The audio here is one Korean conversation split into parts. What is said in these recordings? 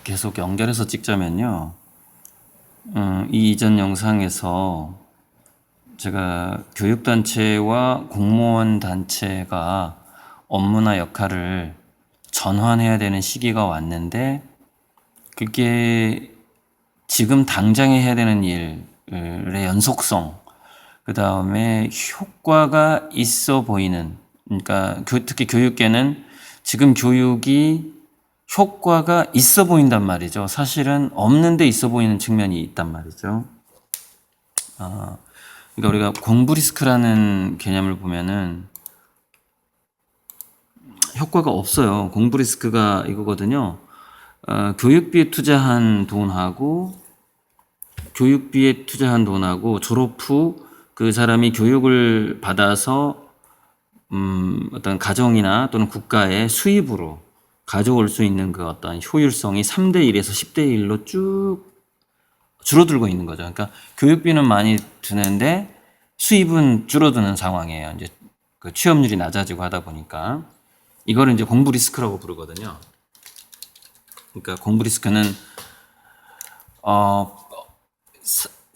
계속 연결해서 찍자면요. 이 이전 영상에서 제가 교육단체와 공무원 단체가 업무나 역할을 전환해야 되는 시기가 왔는데, 그게 지금 당장에 해야 되는 일의 연속성, 그 다음에 효과가 있어 보이는, 그러니까 특히 교육계는 지금 교육이 효과가 있어 보인단 말이죠. 사실은 없는데 있어 보이는 측면이 있단 말이죠. 그러니까 우리가 공부 리스크라는 개념을 보면은 효과가 없어요. 공부 리스크가 이거거든요. 교육비에 투자한 돈하고 졸업 후 그 사람이 교육을 받아서 어떤 가정이나 또는 국가의 수입으로 가져올 수 있는 그 어떤 효율성이 3대 1에서 10대 1로 쭉 줄어들고 있는 거죠. 그러니까 교육비는 많이 드는데 수입은 줄어드는 상황이에요. 이제 그 취업률이 낮아지고 하다 보니까 이거를 이제 공부 리스크라고 부르거든요. 그러니까 공부 리스크는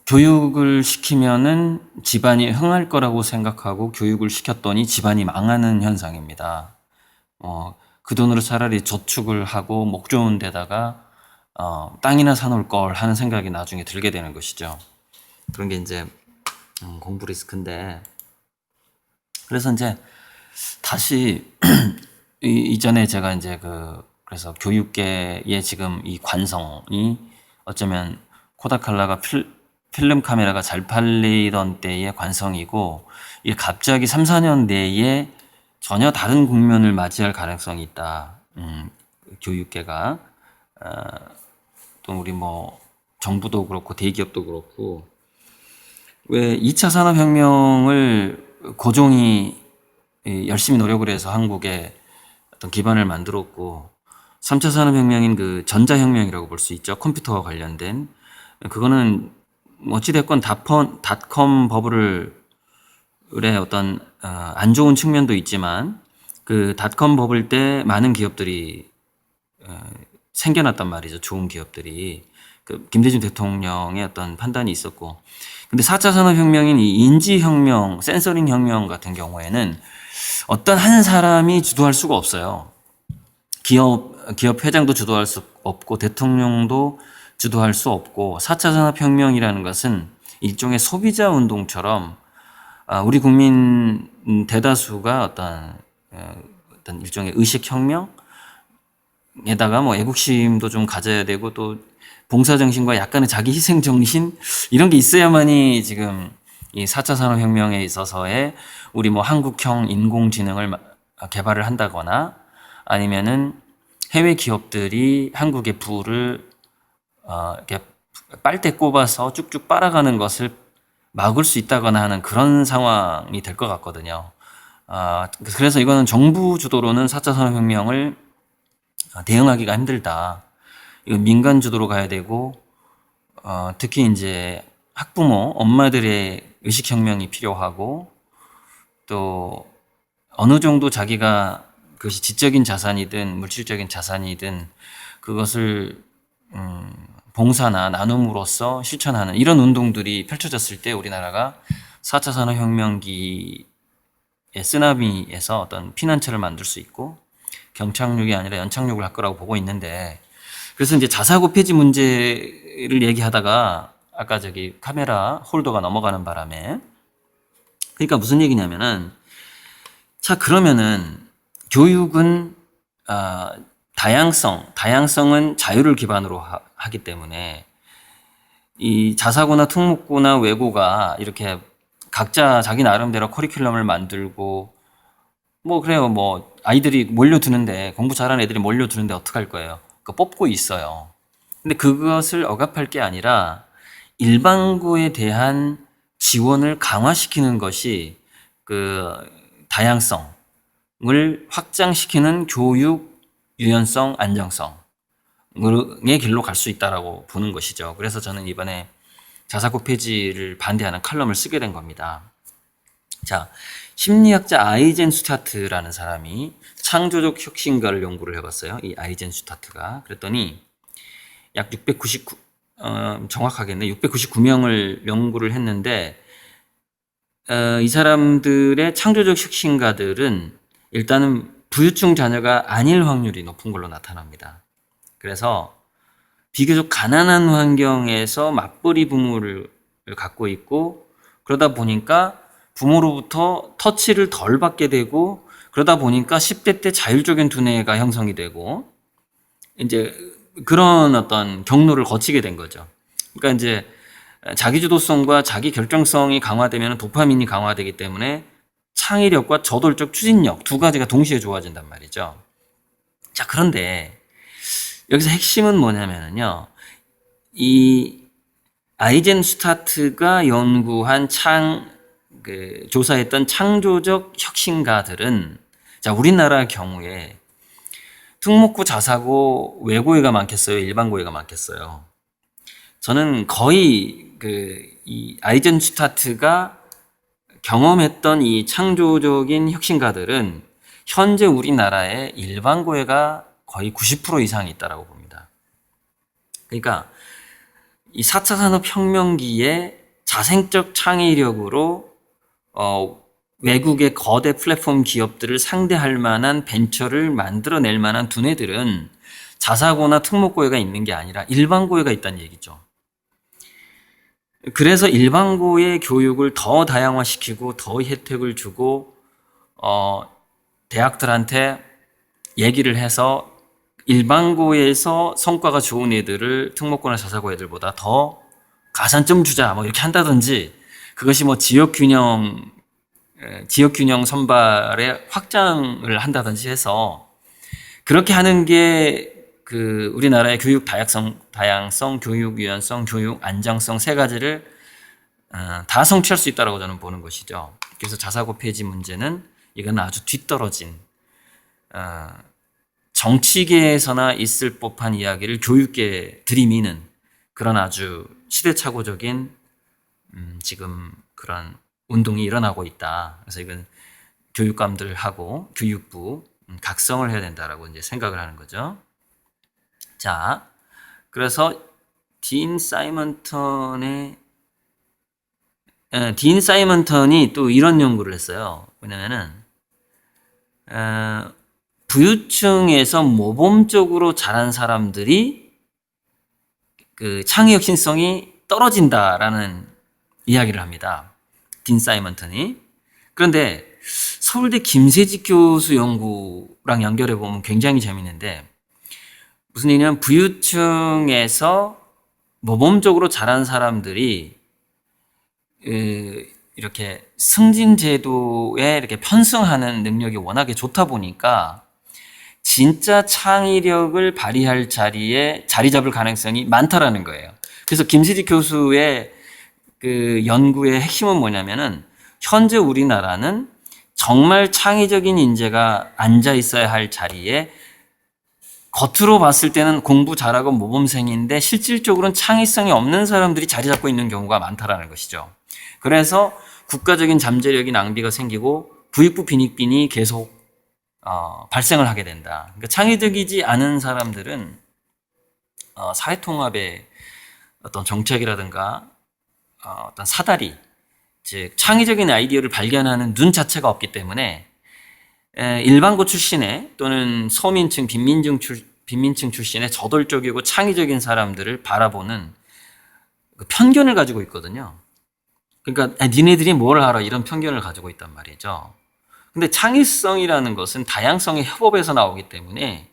교육을 시키면은 집안이 흥할 거라고 생각하고 교육을 시켰더니 집안이 망하는 현상입니다. 그 돈으로 차라리 저축을 하고 목 좋은 데다가 땅이나 사놓을 걸 하는 생각이 나중에 들게 되는 것이죠. 그런 게 이제 공부 리스크인데, 그래서 이제 다시 이전에 제가 이제 그래서 교육계의 지금 이 관성이 어쩌면 코다칼라가 필름 카메라가 잘 팔리던 때의 관성이고, 이게 갑자기 3, 4년 내에 전혀 다른 국면을 맞이할 가능성이 있다. 교육계가 또 우리 뭐 정부도 그렇고 대기업도 그렇고, 왜 2차 산업혁명을 고종이 열심히 노력을 해서 한국에 어떤 기반을 만들었고, 3차 산업혁명인 그 전자혁명이라고 볼 수 있죠. 컴퓨터와 관련된. 그거는 어찌됐건 닷컴 버블의 어떤 안 좋은 측면도 있지만, 그 닷컴 버블 때 많은 기업들이 생겨났단 말이죠. 좋은 기업들이. 그 김대중 대통령의 어떤 판단이 있었고. 근데 4차 산업혁명인 이 인지혁명, 센서링 혁명 같은 경우에는 어떤 한 사람이 주도할 수가 없어요. 기업 회장도 주도할 수 없고 대통령도 주도할 수 없고, 4차 산업혁명이라는 것은 일종의 소비자 운동처럼 우리 국민 대다수가 어떤 일종의 의식혁명에다가 뭐 애국심도 좀 가져야 되고, 또 봉사정신과 약간의 자기 희생정신, 이런 게 있어야만이 지금 이 4차 산업혁명에 있어서의 우리 뭐 한국형 인공지능을 개발을 한다거나, 아니면은 해외 기업들이 한국의 부를 이렇게 빨대 꼽아서 쭉쭉 빨아가는 것을 막을 수 있다거나 하는 그런 상황이 될 것 같거든요. 그래서 이거는 정부 주도로는 4차 산업혁명을 대응하기가 힘들다. 이건 민간 주도로 가야 되고, 특히 이제 학부모, 엄마들의 의식혁명이 필요하고, 또 어느 정도 자기가 그것이 지적인 자산이든 물질적인 자산이든 그것을 봉사나 나눔으로써 실천하는 이런 운동들이 펼쳐졌을 때 우리나라가 4차 산업혁명기의 쓰나미에서 어떤 피난처를 만들 수 있고, 경착륙이 아니라 연착륙을 할 거라고 보고 있는데, 그래서 이제 자사고 폐지 문제를 얘기하다가 아까 저기 카메라 홀더가 넘어가는 바람에, 그러니까 무슨 얘기냐면은, 자, 그러면은 교육은 다양성은 자유를 기반으로 하기 때문에 이 자사고나 특목고나 외고가 이렇게 각자 자기 나름대로 커리큘럼을 만들고, 뭐 그래요, 뭐 아이들이 몰려드는데, 공부 잘하는 애들이 몰려드는데 어떡할 거예요? 그거 뽑고 있어요. 근데 그것을 억압할 게 아니라 일반고에 대한 지원을 강화시키는 것이 그 다양성을 확장시키는 교육 유연성, 안정성의 길로 갈 수 있다라고 보는 것이죠. 그래서 저는 이번에 자사고 폐지를 반대하는 칼럼을 쓰게 된 겁니다. 자, 심리학자 아이젠슈타트라는 사람이 창조적 혁신가를 연구를 해봤어요. 이 아이젠슈타트가. 그랬더니 약 699, 정확하겠네. 699명을 연구를 했는데, 이 사람들의 창조적 혁신가들은 일단은 부유층 자녀가 아닐 확률이 높은 걸로 나타납니다. 그래서 비교적 가난한 환경에서 맞벌이 부모를 갖고 있고, 그러다 보니까 부모로부터 터치를 덜 받게 되고, 그러다 보니까 10대 때 자율적인 두뇌가 형성이 되고, 이제 그런 어떤 경로를 거치게 된 거죠. 그러니까 이제 자기주도성과 자기 결정성이 강화되면 도파민이 강화되기 때문에 창의력과 저돌적 추진력 두 가지가 동시에 좋아진단 말이죠. 자, 그런데 여기서 핵심은 뭐냐면요. 이 아이젠슈타트가 연구한 조사했던 창조적 혁신가들은, 자, 우리나라 경우에 특목고, 자사고, 외고에가 많겠어요? 일반고에가 많겠어요? 저는 거의 이 아이젠슈타트가 경험했던 이 창조적인 혁신가들은 현재 우리나라의 일반고에가 거의 90% 이상이 있다고 봅니다. 그러니까 이 4차 산업혁명기에 자생적 창의력으로 외국의 거대 플랫폼 기업들을 상대할 만한 벤처를 만들어낼 만한 두뇌들은 자사고나 특목고에가 있는 게 아니라 일반고에가 있다는 얘기죠. 그래서 일반고의 교육을 더 다양화시키고 더 혜택을 주고 대학들한테 얘기를 해서 일반고에서 성과가 좋은 애들을 특목고나 자사고 애들보다 더 가산점 주자 뭐 이렇게 한다든지, 그것이 뭐 지역균형 선발에 확장을 한다든지 해서 그렇게 하는 게 우리나라의 교육 다양성, 교육 유연성, 교육 안정성 세 가지를 다 성취할 수 있다고 저는 보는 것이죠. 그래서 자사고 폐지 문제는 이건 아주 뒤떨어진 정치계에서나 있을 법한 이야기를 교육계에 들이미는 그런 아주 시대착오적인 지금 그런 운동이 일어나고 있다. 그래서 이건 교육감들하고 교육부 각성을 해야 된다라고 이제 생각을 하는 거죠. 자, 그래서 딘 사이먼턴이 또 이런 연구를 했어요. 뭐냐면은 부유층에서 모범적으로 자란 사람들이 창의 혁신성이 떨어진다라는 이야기를 합니다. 딘 사이먼턴이. 그런데 서울대 김세직 교수 연구랑 연결해 보면 굉장히 재밌는데, 무슨 얘기냐면 부유층에서 모범적으로 자란 사람들이 이렇게 승진 제도에 이렇게 편승하는 능력이 워낙에 좋다 보니까 진짜 창의력을 발휘할 자리에 자리 잡을 가능성이 많다라는 거예요. 그래서 김세직 교수의 연구의 핵심은 뭐냐면은, 현재 우리나라는 정말 창의적인 인재가 앉아 있어야 할 자리에 겉으로 봤을 때는 공부 잘하고 모범생인데 실질적으로는 창의성이 없는 사람들이 자리 잡고 있는 경우가 많다라는 것이죠. 그래서 국가적인 잠재력이 낭비가 생기고 부익부 빈익빈이 계속 발생을 하게 된다. 그러니까 창의적이지 않은 사람들은 사회통합의 어떤 정책이라든가 어떤 사다리, 즉 창의적인 아이디어를 발견하는 눈 자체가 없기 때문에 일반고 출신의 또는 서민층, 빈민층 출신의 저돌적이고 창의적인 사람들을 바라보는 편견을 가지고 있거든요. 그러니까 니네들이 뭘 알아, 이런 편견을 가지고 있단 말이죠. 근데 창의성이라는 것은 다양성의 협업에서 나오기 때문에,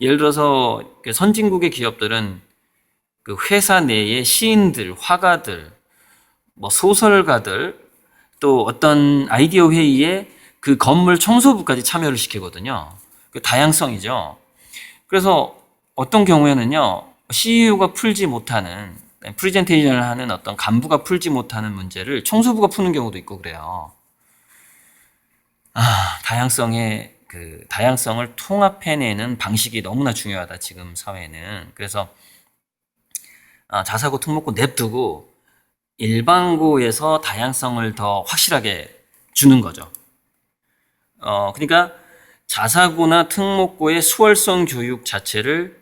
예를 들어서 선진국의 기업들은 회사 내에 시인들, 화가들, 뭐 소설가들, 또 어떤 아이디어 회의에 그 건물 청소부까지 참여를 시키거든요. 그 다양성이죠. 그래서 어떤 경우에는요, CEO가 풀지 못하는, 프리젠테이션을 하는 어떤 간부가 풀지 못하는 문제를 청소부가 푸는 경우도 있고 그래요. 다양성을 통합해내는 방식이 너무나 중요하다, 지금 사회는. 그래서 자사고 특목고 냅두고 일반고에서 다양성을 더 확실하게 주는 거죠. 그러니까 자사고나 특목고의 수월성 교육 자체를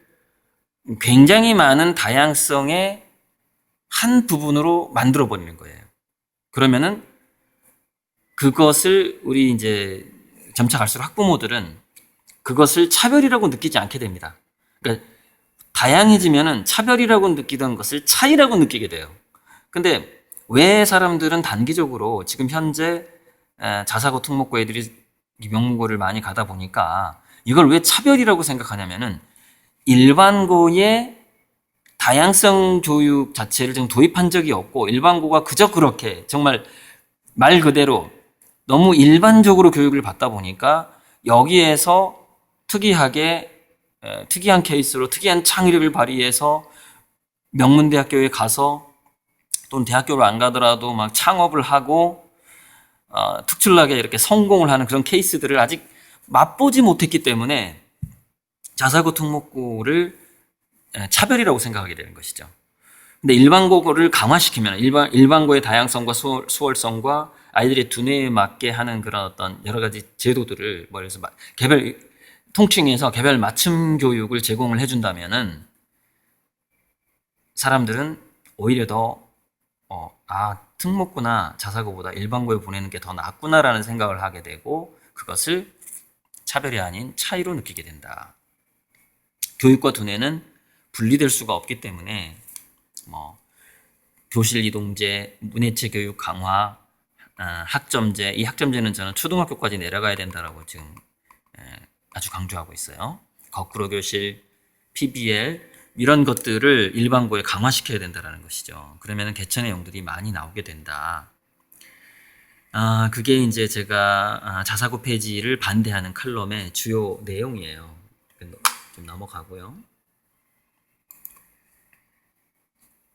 굉장히 많은 다양성의 한 부분으로 만들어 버리는 거예요. 그러면은 그것을 우리 이제 점차 갈수록 학부모들은 그것을 차별이라고 느끼지 않게 됩니다. 그러니까 다양해지면은 차별이라고 느끼던 것을 차이라고 느끼게 돼요. 근데 왜 사람들은 단기적으로 지금 현재 자사고 특목고 애들이 명문고를 많이 가다 보니까 이걸 왜 차별이라고 생각하냐면은 일반고의 다양성 교육 자체를 지금 도입한 적이 없고 일반고가 그저 그렇게 정말 말 그대로 너무 일반적으로 교육을 받다 보니까 여기에서 특이하게 특이한 케이스로 특이한 창의력을 발휘해서 명문대학교에 가서 또는 대학교를 안 가더라도 막 창업을 하고 특출나게 이렇게 성공을 하는 그런 케이스들을 아직 맛보지 못했기 때문에 자사고 특목고를 차별이라고 생각하게 되는 것이죠. 근데 일반고를 강화시키면 일반고의 다양성과 수월성과 아이들의 두뇌에 맞게 하는 그런 어떤 여러 가지 제도들을 그래서 개별 통칭해서 개별 맞춤 교육을 제공을 해준다면은 사람들은 오히려 더 특목고나 자사고보다 일반고에 보내는 게 더 낫구나라는 생각을 하게 되고 그것을 차별이 아닌 차이로 느끼게 된다. 교육과 두뇌는 분리될 수가 없기 때문에 교실 이동제, 문해체 교육 강화, 학점제, 이 학점제는 저는 초등학교까지 내려가야 된다라고 지금 아주 강조하고 있어요. 거꾸로 교실, PBL 이런 것들을 일반고에 강화시켜야 된다는 것이죠. 그러면 개천의 용들이 많이 나오게 된다. 그게 이제 제가 자사고 폐지를 반대하는 칼럼의 주요 내용이에요. 좀 넘어가고요.